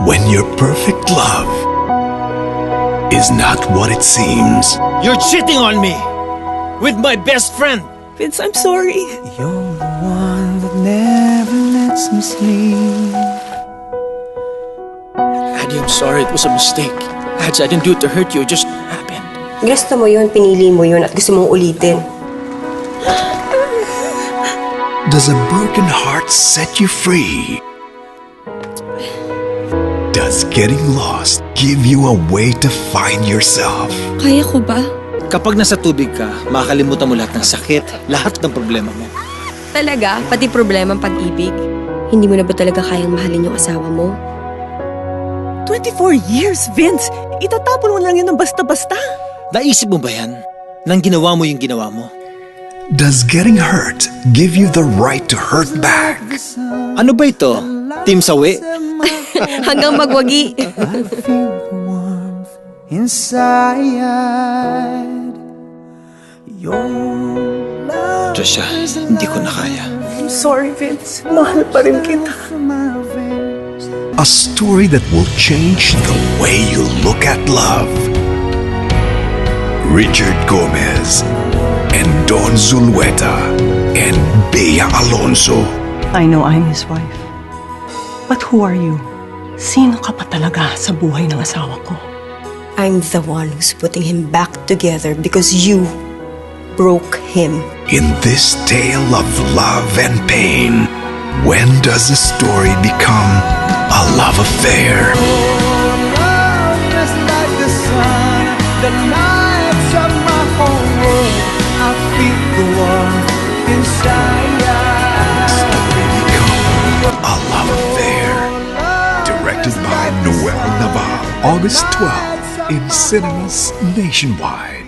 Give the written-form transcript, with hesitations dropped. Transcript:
When your perfect love is not what it seems. You're cheating on me with my best friend. Vince, I'm sorry. You're the one that never lets me sleep. Addie, I'm sorry. It was a mistake. I didn't do it to hurt you. It just happened. Gusto mo yun, pinili mo yun, at gusto mong ulitin. Does a broken heart set you free? Does getting lost give you a way to find yourself? Kaya ko ba? Kapag nasa tubig ka, makakalimutan mo lahat ng sakit, lahat ng problema mo. Talaga? Pati problema ang pag-ibig? Hindi mo na ba talaga kayang mahalin yung asawa mo? 24 years, Vince! Itatapon mo lang yun ng basta-basta. Naisip mo ba yan? Nang ginawa mo yung ginawa mo? Does getting hurt give you the right to hurt back? Ano ba ito? Team Sawi? Hanggang magwagi. I feel the warmth inside. Your love Trisha, hindi ko na kaya. I'm sorry, Vince. Mahal pa rin kita. from my veins. A story that will change the way you look at love. Richard Gomez and Don Zulueta and Bea Alonso. I know I'm his wife. But who are you? Sino ka pa talaga sa buhay ng asawa ko? I'm the one who's putting him back together because you broke him. In this tale of love and pain, when does a story become a love affair? Love is like the sun that lights up my whole world. I feel the warmth inside. Story become a love affair. Directed by Noel Navarro, August 12th in cinemas nationwide.